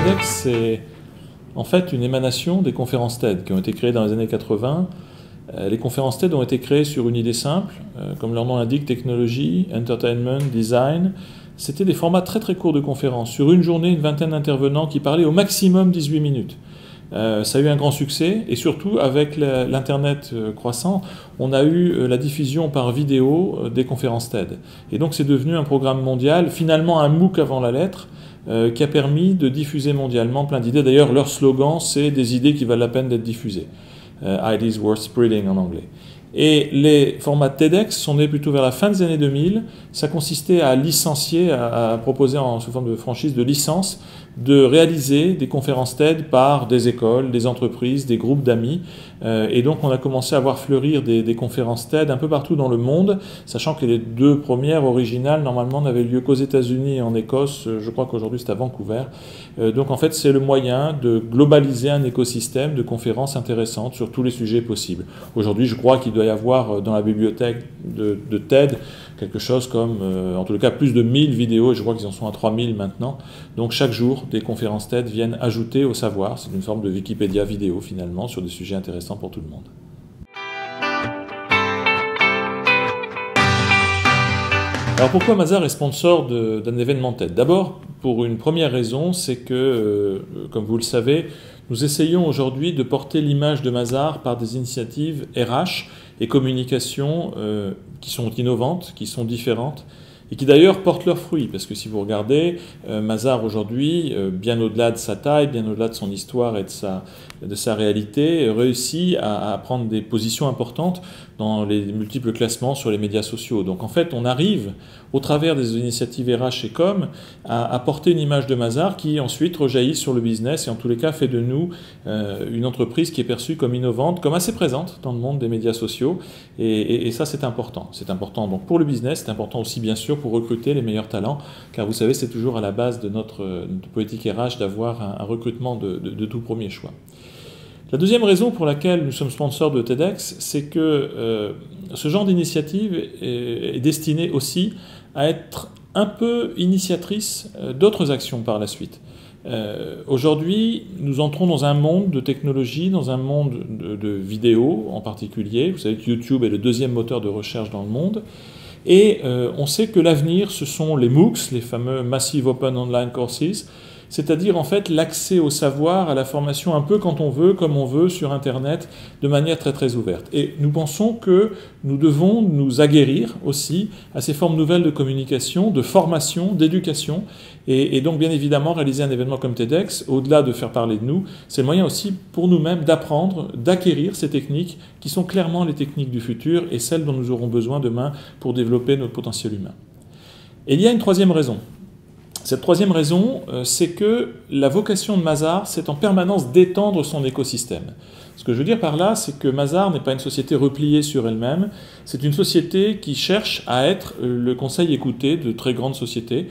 TEDx, c'est en fait une émanation des conférences TED qui ont été créées dans les années 80. Les conférences TED ont été créées sur une idée simple, comme leur nom l'indique, technologie, entertainment, design. C'était des formats très très courts de conférences. Sur une journée, une vingtaine d'intervenants qui parlaient au maximum 18 minutes. Ça a eu un grand succès et surtout avec l'Internet croissant, on a eu la diffusion par vidéo des conférences TED. Et donc c'est devenu un programme mondial, finalement un MOOC avant la lettre, qui a permis de diffuser mondialement plein d'idées. D'ailleurs, leur slogan, c'est des idées qui valent la peine d'être diffusées. Ideas worth spreading en anglais. Et les formats TEDx sont nés plutôt vers la fin des années 2000. Ça consistait à licencier, à proposer sous forme de franchise de licence, de réaliser des conférences TED par des écoles, des entreprises, des groupes d'amis. Et donc on a commencé à voir fleurir des conférences TED un peu partout dans le monde, sachant que les deux premières originales, normalement, n'avaient lieu qu'aux États-Unis et en Écosse. Je crois qu'aujourd'hui c'est à Vancouver. Donc en fait c'est le moyen de globaliser un écosystème de conférences intéressantes sur tous les sujets possibles. Aujourd'hui je crois qu'il doit y avoir dans la bibliothèque de TED quelque chose comme, en tout cas, plus de 1000 vidéos, et je crois qu'ils en sont à 3000 maintenant. Donc chaque jour, des conférences TED viennent ajouter au savoir. C'est une forme de Wikipédia vidéo, finalement, sur des sujets intéressants pour tout le monde. Alors pourquoi Mazars est sponsor d'un événement TED? D'abord, pour une première raison, c'est que, comme vous le savez, nous essayons aujourd'hui de porter l'image de Mazars par des initiatives RH et communication qui sont innovantes, qui sont différentes, et qui d'ailleurs portent leurs fruits, parce que si vous regardez, Mazars aujourd'hui, bien au-delà de sa taille, bien au-delà de son histoire et de sa réalité, réussit à prendre des positions importantes dans les multiples classements sur les médias sociaux. Donc en fait, on arrive, au travers des initiatives RH et com, à porter une image de Mazars qui ensuite rejaillit sur le business et en tous les cas fait de nous une entreprise qui est perçue comme innovante, comme assez présente dans le monde des médias sociaux. Et ça, c'est important. C'est important donc pour le business, c'est important aussi bien sûr pour recruter les meilleurs talents, car vous savez, c'est toujours à la base de notre politique RH d'avoir un recrutement de tout premier choix. La deuxième raison pour laquelle nous sommes sponsors de TEDx, c'est que ce genre d'initiative est destinée aussi à être un peu initiatrice d'autres actions par la suite. Aujourd'hui, nous entrons dans un monde de technologie, dans un monde de vidéos en particulier. Vous savez que YouTube est le deuxième moteur de recherche dans le monde. Et on sait que l'avenir, ce sont les MOOCs, les fameux Massive Open Online Courses, c'est-à-dire en fait l'accès au savoir, à la formation un peu quand on veut, comme on veut, sur Internet, de manière très très ouverte. Et nous pensons que nous devons nous aguerrir aussi à ces formes nouvelles de communication, de formation, d'éducation, et donc bien évidemment réaliser un événement comme TEDx, au-delà de faire parler de nous, c'est le moyen aussi pour nous-mêmes d'apprendre, d'acquérir ces techniques qui sont clairement les techniques du futur et celles dont nous aurons besoin demain pour développer notre potentiel humain. Et il y a une troisième raison. Cette troisième raison, c'est que la vocation de Mazars, c'est en permanence d'étendre son écosystème. Ce que je veux dire par là, c'est que Mazars n'est pas une société repliée sur elle-même, c'est une société qui cherche à être le conseil écouté de très grandes sociétés,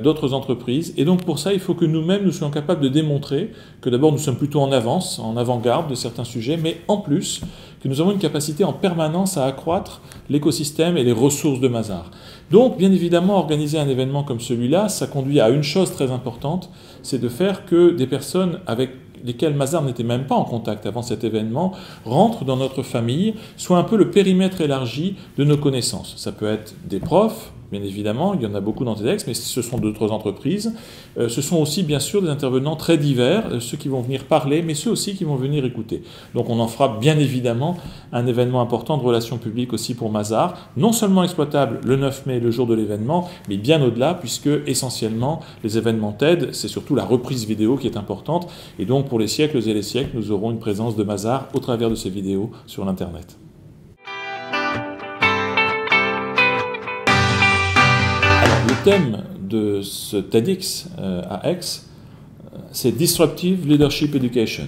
d'autres entreprises. Et donc pour ça, il faut que nous-mêmes, nous soyons capables de démontrer que d'abord nous sommes plutôt en avance, en avant-garde de certains sujets, mais en plus, que nous avons une capacité en permanence à accroître l'écosystème et les ressources de Mazars. Donc, bien évidemment, organiser un événement comme celui-là, ça conduit à une chose très importante, c'est de faire que des personnes avec lesquelles Mazars n'était même pas en contact avant cet événement, rentrent dans notre famille, soit un peu le périmètre élargi de nos connaissances. Ça peut être des profs, bien évidemment, il y en a beaucoup dans TEDx, mais ce sont d'autres entreprises. Ce sont aussi, bien sûr, des intervenants très divers, ceux qui vont venir parler, mais ceux aussi qui vont venir écouter. Donc on en fera bien évidemment un événement important de relations publiques aussi pour Mazars, non seulement exploitable le 9 mai, le jour de l'événement, mais bien au-delà, puisque essentiellement, les événements TED, c'est surtout la reprise vidéo qui est importante, et donc pour les siècles et les siècles, nous aurons une présence de Mazars au travers de ces vidéos sur l'Internet. Le thème de ce TEDx à Aix, c'est Disruptive Leadership Education.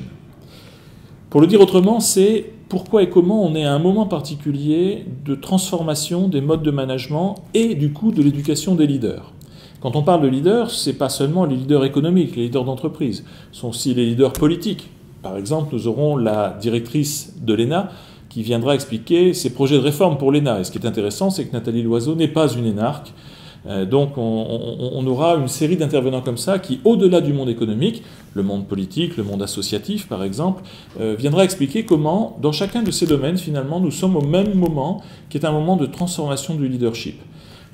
Pour le dire autrement, c'est pourquoi et comment on est à un moment particulier de transformation des modes de management et du coup de l'éducation des leaders. Quand on parle de leaders, ce n'est pas seulement les leaders économiques, les leaders d'entreprise, ce sont aussi les leaders politiques. Par exemple, nous aurons la directrice de l'ENA qui viendra expliquer ses projets de réforme pour l'ENA. Et ce qui est intéressant, c'est que Nathalie Loiseau n'est pas une énarque. Donc on aura une série d'intervenants comme ça qui, au-delà du monde économique, le monde politique, le monde associatif par exemple, viendra expliquer comment, dans chacun de ces domaines, finalement, nous sommes au même moment, qui est un moment de transformation du leadership.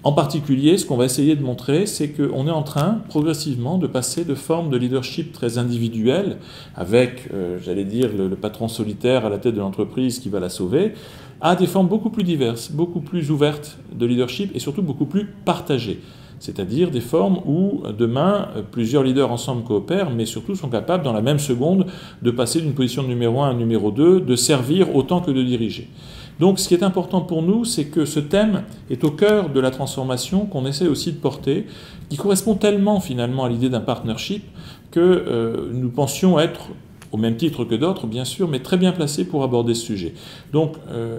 En particulier, ce qu'on va essayer de montrer, c'est qu'on est en train, progressivement, de passer de formes de leadership très individuelles, avec, j'allais dire, le patron solitaire à la tête de l'entreprise qui va la sauver, à des formes beaucoup plus diverses, beaucoup plus ouvertes de leadership et surtout beaucoup plus partagées. C'est-à-dire des formes où, demain, plusieurs leaders ensemble coopèrent, mais surtout sont capables, dans la même seconde, de passer d'une position de numéro 1 à numéro 2, de servir autant que de diriger. Donc ce qui est important pour nous, c'est que ce thème est au cœur de la transformation qu'on essaie aussi de porter, qui correspond tellement finalement à l'idée d'un partnership que nous pensions être, au même titre que d'autres bien sûr, mais très bien placés pour aborder ce sujet. Donc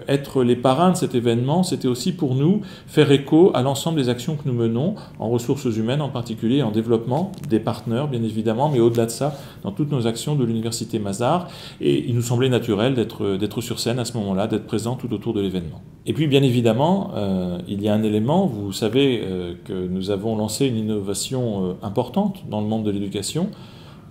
être les parrains de cet événement, c'était aussi pour nous faire écho à l'ensemble des actions que nous menons, en ressources humaines en particulier, en développement des partenaires bien évidemment, mais au-delà de ça, dans toutes nos actions de l'Université Mazars. Et il nous semblait naturel d'être sur scène à ce moment-là, d'être présent tout autour de l'événement. Et puis bien évidemment, il y a un élément, vous savez que nous avons lancé une innovation importante dans le monde de l'éducation,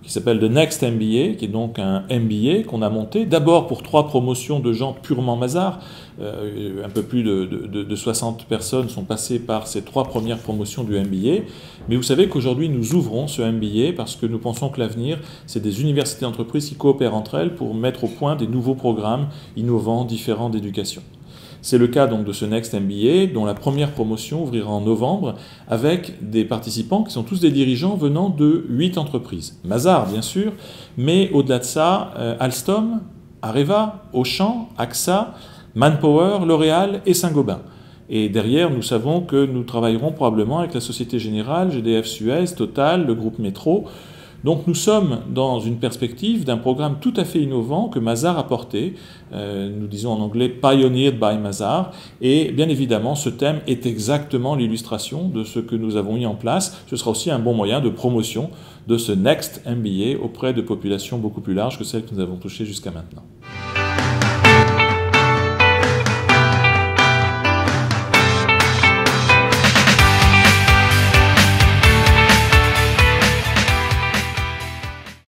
qui s'appelle The Next MBA, qui est donc un MBA qu'on a monté, d'abord pour 3 promotions de gens purement Mazars. Un peu plus de 60 personnes sont passées par ces 3 premières promotions du MBA. Mais vous savez qu'aujourd'hui, nous ouvrons ce MBA parce que nous pensons que l'avenir, c'est des universités d'entreprise qui coopèrent entre elles pour mettre au point des nouveaux programmes innovants, différents d'éducation. C'est le cas donc de ce Next MBA, dont la première promotion ouvrira en novembre, avec des participants qui sont tous des dirigeants venant de 8 entreprises. Mazars, bien sûr, mais au-delà de ça, Alstom, Areva, Auchan, AXA, Manpower, L'Oréal et Saint-Gobain. Et derrière, nous savons que nous travaillerons probablement avec la Société Générale, GDF Suez, Total, le groupe Métro. Donc nous sommes dans une perspective d'un programme tout à fait innovant que Mazars a porté, nous disons en anglais « Pioneered by Mazars », et bien évidemment ce thème est exactement l'illustration de ce que nous avons mis en place. Ce sera aussi un bon moyen de promotion de ce Next MBA auprès de populations beaucoup plus larges que celles que nous avons touchées jusqu'à maintenant.